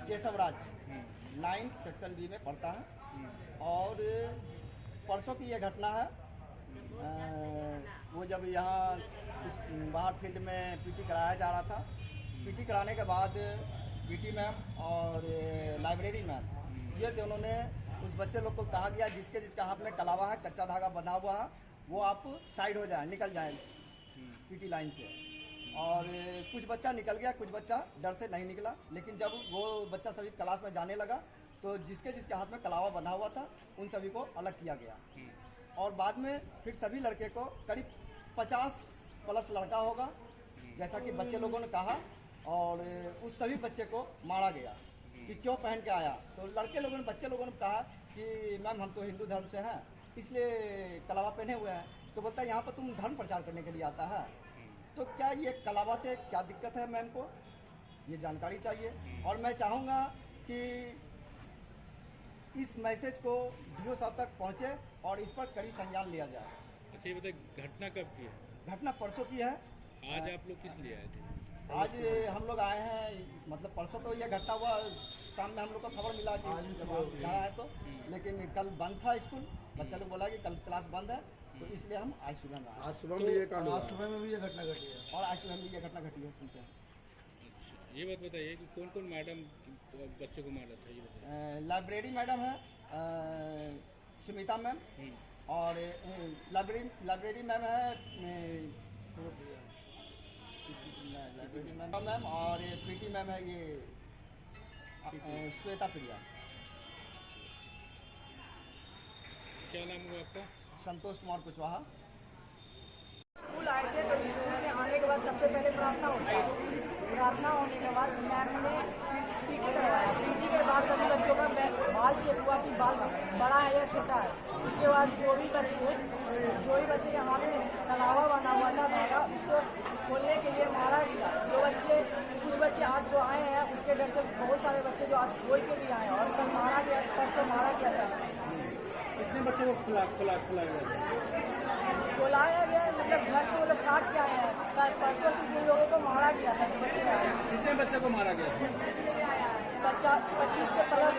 Keshavraj 9 section B में पढ़ता है। और परसों की ये घटना है। वो जब यहाँ बाहर फील्ड में पीटी कराया जा रहा था, पीटी कराने के बाद पीटी मैम और लाइब्रेरी मैम ये दोनों ने उस बच्चे लोग को कहा गया जिसके हाथ में कलावा है, कच्चा धागा बंधा हुआ है, वो आप साइड हो जाए, निकल जाए पीटी लाइन से। और कुछ बच्चा निकल गया, कुछ बच्चा डर से नहीं निकला। लेकिन जब वो बच्चा सभी क्लास में जाने लगा तो जिसके हाथ में कलावा बंधा हुआ था उन सभी को अलग किया गया। और बाद में फिर सभी लड़के को करीब 50 प्लस लड़का होगा जैसा कि बच्चे लोगों ने कहा, और उस सभी बच्चे को मारा गया कि क्यों पहन के आया। तो लड़के लोगों ने, बच्चे लोगों ने कहा कि मैम हम तो हिंदू धर्म से हैं इसलिए कलावा पहने हुए हैं। तो बोलता है यहाँ पर तुम धर्म प्रचार करने के लिए आता है, तो क्या ये कलावा से क्या दिक्कत है मैम को, ये जानकारी चाहिए। और मैं चाहूँगा कि इस मैसेज को DO साहब तक पहुँचे और इस पर कड़ी संज्ञान लिया जाए। अच्छा, ये बताइए घटना कब की है? घटना परसों की है। आज आप लोग किस लिए आए थे? आज हम लोग आए हैं, मतलब परसों तो ये घटना हुआ, शाम में हम लोग को खबर मिला कि यहाँ है तो, लेकिन कल बंद था स्कूल, बच्चा लोग बोला कि कल क्लास बंद है, तो इसलिए हम आज सुबह में आए। आज सुबह में ये कांड हुआ। आज सुबह में भी ये घटना घटी है और आज सुबह में ये घटना घटी है, सुनते हैं। अच्छा, ये बात बताइए कि कौन कौन मैडम बच्चे को मारा था, ये बताइए। लाइब्रेरी मैडम है सुमिता मैम, और लाइब्रेरी मैम है लाइब्रेरी मैम, और पीटी मैम है ये श्वेता प्रिया। क्या नाम हुआ आपका? संतोष कुमार कुशवाहा। स्कूल आए थे तो स्कूल में आने के बाद सबसे पहले प्रार्थना होता है। प्रार्थना होने के बाद मैम ने पीटी करवाया। पीटी के बाद सभी बच्चों का बाल चेक हुआ कि बाल बड़ा है या छोटा है। उसके बाद जो भी बच्चे के हाथ में कलावा बना हुआ था धागा, उसको खोलने के लिए मारा गया। कुछ बच्चे आज जो आए हैं उसके डर से बहुत सारे बच्चे जो आज खोल के भी आए और कल मारा गया, परसों मारा गया था। कितने बच्चे को खुलाया गया, मतलब घर से वो लोग काट के आए हैं। परसों से जिन लोगों को मारा गया था बच्चे आए। कितने बच्चे को मारा गया? 25 से प्लस।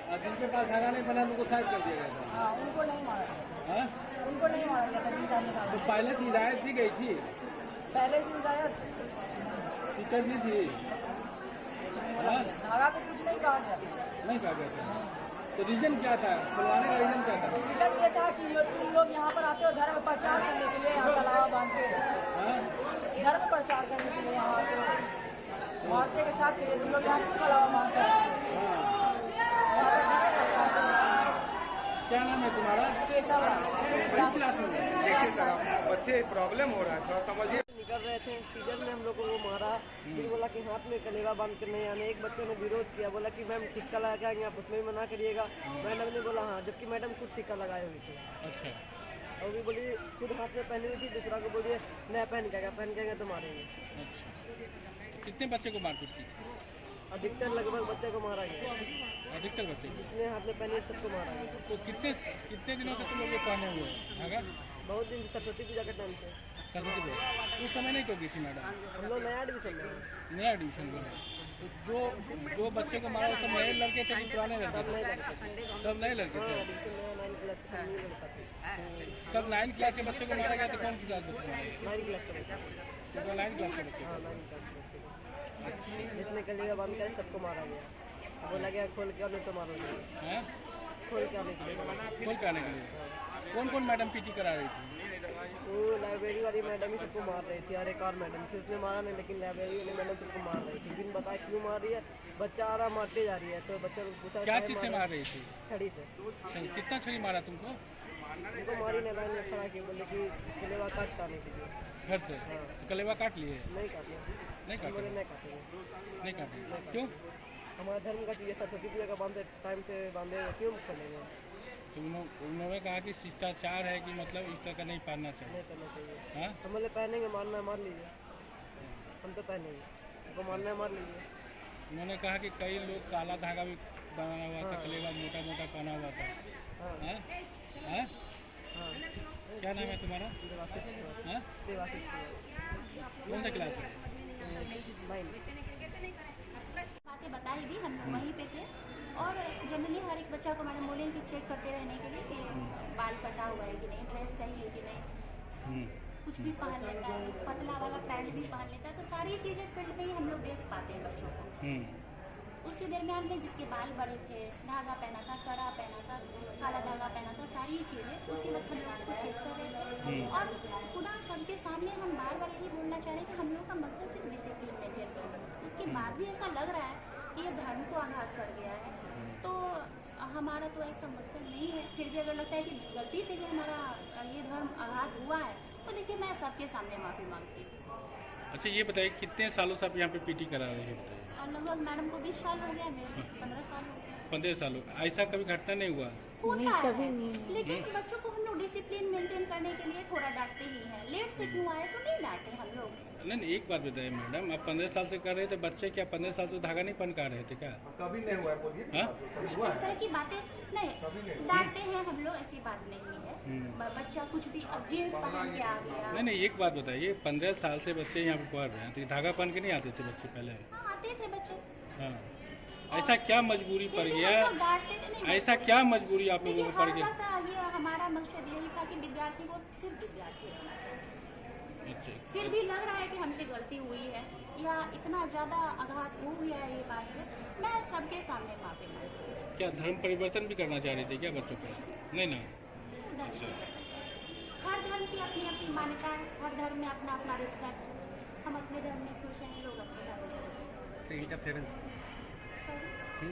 और जिनके पास धागा नहीं बना उनको साइड कर दिया गया था। हाँ, उनको नहीं मारा गया। हाँ? उनको नहीं मारा गया था जिनका निकाला। तो पहले से हिदायत दी गई थी, पहले से हिदायत टीचर दी थी। हाँ? धागा पे कुछ नहीं कहा गया। नहीं कहा गया था। तो रीजन क्या था, खुलवाने का रीजन क्या था? रीजन ये था कि तुम लोग यहाँ पर आते हो धर्म प्रचार करने के लिए, यहाँ कलावा बांधते हो। हाँ? धर्म प्रचार करने के लिए यहाँ आते हो। औरतें के साथ तुम लोग यहाँ क्यों कलावा बांधते हो? हाँ। क्या नाम है तुम्हारा? केशवराज। किस क्लास में? देखिए सर, बच्चे प्रॉब्लम हो रहा है, थोड़ा समझिए। निकल रहे थे, टीचर ने हम लोग को मारा। फिर बोला कि हाथ में कलेवा बांध कर नहीं आने। एक बच्चे ने विरोध किया, बोला कि मैम टिक्का लगा के आएंगे, आप उसमें भी मना करिएगा। मैडम ने बोला हाँ, जबकि मैडम खुद टिक्का लगाए हुई थी। अच्छा, और भी बोली खुद हाथ में पहनी हुई थी, दूसरा को बोलिए नया पहन के आएंगे तो मारेंगे। अच्छा, तो कितने बच्चे को मारपीट की? अधिकतर लगभग बच्चे को मारा गया। अधिकतर बच्चे को? जितने हाथ में पहने सबको मारा गया। तो कितने दिनों से तुम लोग ये पहने हुए हैं धागा? बहुत दिन से, सरस्वती पूजा के टाइम से। सरस्वती पूजा उस समय नहीं टोकी थी मैडम? हम लोग नया एडमिशन में। नया एडमिशन में। तो जो बच्चे को मारा वो सब नए लड़के थे कि पुराने लड़के थे? सब नए लड़के थे। हाँ, बिल्कुल नया 9 क्लास का नहीं लड़का था। सब 9 क्लास के बच्चे को मारा गया। तो कौन सी क्लास बच्चे मारा? 9 क्लास का बच्चा। तो 9 क्लास के बच्चे हाँ, को? 9 क्लास के बच्चे को। जितने कलेवा बांध कर सबको मारा गया। बोला गया खोल के आने तो मारोगे। हैं? खोल के आने के लिए। खोल के आने के लिए? कौन कौन मैडम पीटी करा रही थी? वो लाइब्रेरी वाली मैडम ही सबको मार रही थी, और एक और मैडम से उसने मारा नहीं, लेकिन लाइब्रेरी वाली मैडम सबको मार रही थी। बिन बताए क्यों मार रही है, बच्चा आ रहा मारते जा रही है। तो बच्चा को पूछा क्या चीज़ से मार रही थी? छड़ी से। छड़ी? कितना छड़ी मारा तुमको? उनको मारी नहीं, लाइन में खड़ा के बोले कि कलेवा काट के आने के लिए। घर से? तो कलेवा काट लिए? नहीं काटना। नहीं काटे? बोले नहीं काटेंगे। नहीं काटे? क्यों? हमारा धर्म का चीज़, सरस्वती पूजा का बांधे टाइम से बांधे क्यों खोलेंगे? तो उन्होंने कहा कि शिष्टाचार है कि मतलब इस तरह का नहीं पहनना चाहिए। नहीं करना चाहिए। हाँ? हम बोले पहनेंगे, मारना है मार लीजिए, हम तो पहनेंगे, हमको मारना है मार लीजिए। उन्होंने कहा कि कई लोग काला धागा भी बना हुआ था, कलेवा मोटा मोटा पहना हुआ था। हाँ हैं? हैं? हाँ। क्या नाम है तुम्हारा? देवाशीष कुमार। हैं? देवाशीष कुमार। कौन सा क्लास है? 9। बच्चा को मैडम बोले कि चेक करते रहने के लिए कि बाल कटा हुआ है कि नहीं, ड्रेस सही है कि नहीं, कुछ भी पहन लेता है, पतला वाला पैंट भी पहन लेता है। तो सारी चीज़ें फील्ड में ही हम लोग देख पाते हैं बच्चों को। उसी दरमियान में जिसके बाल बड़े थे, धागा पहना था, कड़ा पहना था, काला धागा पहना था, सारी चीज़ें उसी वक्त हम लोग उसको चेक कर रहे थे। और पुनः सबके सामने हम बार बार यही बोलना चाह रहे हैं कि हम लोग का मकसद सिर्फ डिसिप्लिन मेंटेन करना। उसके बाद भी ऐसा लग रहा है कि ये धर्म को आघात कर गया है, तो हमारा तो ऐसा मकसद नहीं है। फिर भी अगर लगता है कि गलती से भी हमारा ये धर्म आघात हुआ है, तो देखिए मैं सबके सामने माफ़ी मांगती हूँ। अच्छा ये बताइए कितने सालों से आप यहाँ पे पीटी करा रहे हैं? लगभग मैडम को 20 साल हो गया, मेरे को 15 साल हो गया। 15 साल हो गए। ऐसा कभी घटना नहीं हुआ? होता है कभी नहीं। लेकिन बच्चों को हम लोग डिसिप्लिन मेंटेन करने के लिए थोड़ा डांटते ही हैं। लेट से क्यों आए तो नहीं डांटे हम लोग। नहीं एक बात बताइए मैडम, आप 15 साल से कर रहे थे, बच्चे क्या 15 साल से धागा नहीं पहना रहे थे क्या? कभी नहीं हुआ है, बोलिए। इस तरह की बातें नहीं डांटते हैं हम लोग, ऐसी बात नहीं है। बच्चा कुछ भी अब जीन्स पहन के आ गया। नहीं एक बात बताइए, 15 साल से बच्चे यहाँ पे पढ़ रहे हैं, तो धागा पहन के नहीं आते थे बच्चे पहले? हाँ आते थे बच्चे। हाँ ऐसा क्या मजबूरी पड़ गया? ऐसा क्या मजबूरी आप लोगों को पड़ गया? ये हमारा मकसद यही था कि विद्यार्थी को सिर्फ विद्यार्थी रहना चाहिए। अच्छा फिर भी लग रहा है कि हमसे गलती हुई है या इतना ज़्यादा आघात हो गया है ये बात से, मैं सबके सामने माफी मांगती हूँ। क्या धर्म परिवर्तन भी करना चाह रहे थे क्या बच्चों को? नहीं ना। हर धर्म की अपनी अपनी मान्यता है, हर धर्म में अपना अपना रिस्पेक्ट। हम अपने धर्म में खुश हैं, लोग अपने धर्म में खुश हैं। इंटरफेरेंस सॉरी,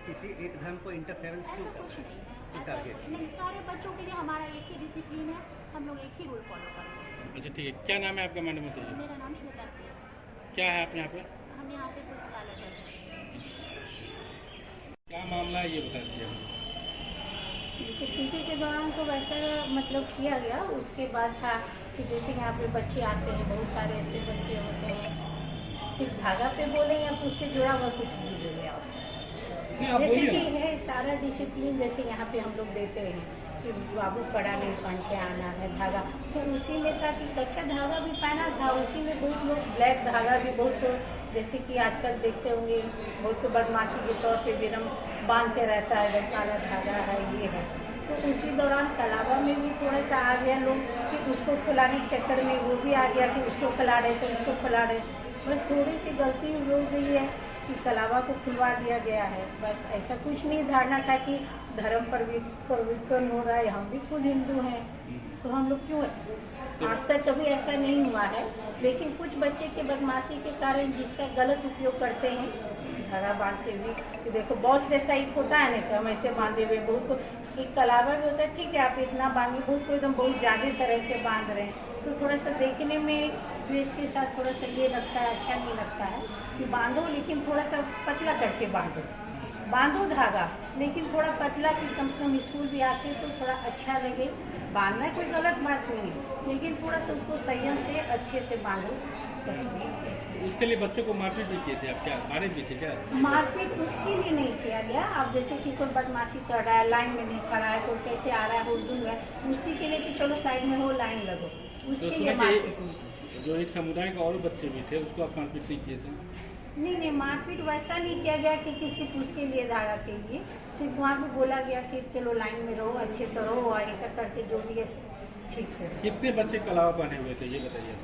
किसी एक धर्म को इंटरफेरेंस क्यों ऐसा कुछ नहीं है, ऐसा नहीं। सारे बच्चों के लिए हमारा एक ही डिसिप्लिन है, हम लोग एक ही रूल फॉलो करते हैं। अच्छा ठीक है, क्या नाम है आपका मैडम बताइए? मेरा नाम श्वेता है। क्या है आप यहाँ पे? हम यहाँ पे पुस्तकालय करते हैं। क्या मामला है ये बता दीजिए। देखिए पीटी के दौरान तो वैसा मतलब किया गया, उसके बाद था कि जैसे यहाँ पे बच्चे आते हैं, बहुत सारे ऐसे बच्चे होते हैं सिर्फ धागा पे बोले या कुछ से जुड़ा हुआ कुछ भी बोले जैसे कि है सारा डिसिप्लिन जैसे यहाँ पे हम लोग देते हैं कि बाबू कड़ा नहीं पहन के आना है, धागा तो उसी में था कि कच्चा धागा भी पहना था। उसी में बहुत लोग ब्लैक धागा भी बहुत जैसे कि आजकल देखते होंगे बहुत बदमाशी के तौर पे विनम बांधते रहता है, जब काला धागा है ये है। तो उसी दौरान कलावा में भी थोड़ा सा आ गया लोग कि उसको खुलाने के चक्कर में वो भी आ गया कि उसको खुला रहे थे, उसको खुला रहे। बस थोड़ी सी गलती हो गई है कि कलावा को खुलवा दिया गया है, बस ऐसा कुछ नहीं। धारणा था कि धर्म परिवर्तन हो रहा है, हम भी खुद हिंदू हैं तो हम लोग क्यों है। आज तक कभी ऐसा नहीं हुआ है, लेकिन कुछ बच्चे के बदमाशी के कारण जिसका गलत उपयोग करते हैं धागा बांध के भी कि देखो बॉस जैसा एक होता है ना कि हम ऐसे बांधे हुए, बहुत को एक कलावा भी होता है, ठीक है आप इतना बांधिए, बहुत को एकदम बहुत ज़्यादा तरह से बांध रहे हैं तो थोड़ा सा देखने में ड्रेस के साथ थोड़ा सा ये लगता है, अच्छा नहीं लगता है कि बांधो लेकिन थोड़ा सा पतला करके बांधो धागा, लेकिन थोड़ा पतला कि कम से कम स्कूल भी आते तो थोड़ा अच्छा लगे। बांधना कोई गलत बात नहीं है, लेकिन थोड़ा सा उसको संयम से अच्छे से बांधो। उसके लिए बच्चों को मारपीट भी किए थे आप? क्या मारे भी थे क्या? मारपीट उसके लिए नहीं किया गया। अब जैसे कि कोई बदमाशी कर रहा है, लाइन में नहीं खड़ा है, कोई कैसे आ रहा है उर्दू है, उसी के लिए कि चलो साइड में हो लाइन लगो, उसके लिए मारपीट नहीं। जो एक समुदाय के और बच्चे भी थे उसको आप मारपीट नहीं किए थे? नहीं मारपीट वैसा नहीं किया गया कि सिर्फ उसके लिए धागा के लिए, सिर्फ वहाँ पे बोला गया कि चलो लाइन में रहो, अच्छे से रहो और एक करके जो भी है ठीक से। कितने बच्चे कलावा पहने हुए थे ये बताइए?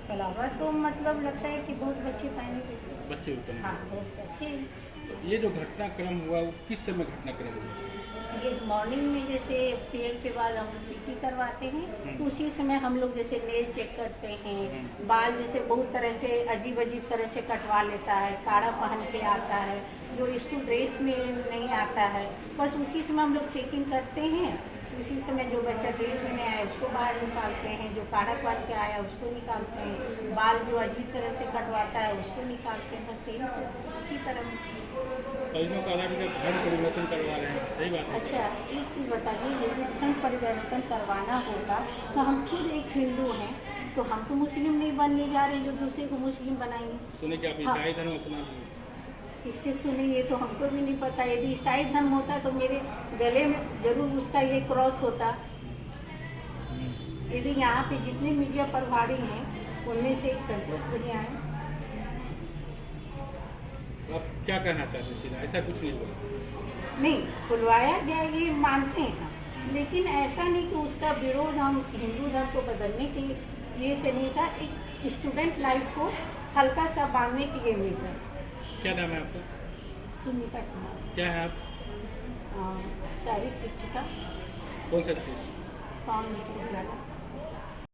कलावा तो मतलब लगता है कि बहुत बच्चे पहने हुए थे। बच्चे भी पहने? हाँ बहुत बच्चे। ये जो घटनाक्रम हुआ वो किस समय घटनाक्रम हुआ? ये मॉर्निंग में जैसे पीरियड के बाद हम लोग पीटी करवाते हैं तो उसी समय हम लोग जैसे नेल चेक करते हैं, बाल जैसे बहुत तरह से अजीब अजीब तरह से कटवा लेता है, काड़ा पहन के आता है, जो स्कूल ड्रेस में नहीं आता है, बस उसी समय हम लोग चेकिंग करते हैं। उसी समय जो बच्चा ड्रेस में नहीं आया उसको बाहर निकालते हैं, जो काड़ा पहन के आया उसको निकालते हैं, बाल जो अजीब तरह से कटवाता है उसको निकालते हैं, बस यही सब उसी तरह। धर्म परिवर्तन करवा रहे हैं, सही बात है। अच्छा एक चीज़ बताइए, यदि धर्म परिवर्तन करवाना होगा तो हम खुद एक हिंदू हैं तो हम तो मुस्लिम नहीं बनने जा रहे जो दूसरे को मुस्लिम बनाएंगे। सुने कि आप ईसाई धर्म अपना? किससे सुने ये तो हमको भी नहीं पता। यदि ईसाई धर्म होता तो मेरे गले में जरूर उसका ये क्रॉस होता। यदि यहाँ पे जितने मीडिया प्रभारी हैं उनमें से एक संतोष भैया हैं। क्या कहना चाहते हैं सीधा, ऐसा कुछ नहीं बोला? नहीं, खुलवाया गया ये मानते हैं हम, लेकिन ऐसा नहीं कि उसका विरोध हम हिंदू धर्म को बदलने के लिए से नहीं था, एक स्टूडेंट लाइफ को हल्का सा बांधने की ये मीन है। क्या नाम है आपका? सुनीता कुमार। क्या है आप? शारीरिक शिक्षिका, कौन सा स्कूल? कौन विद्यालय।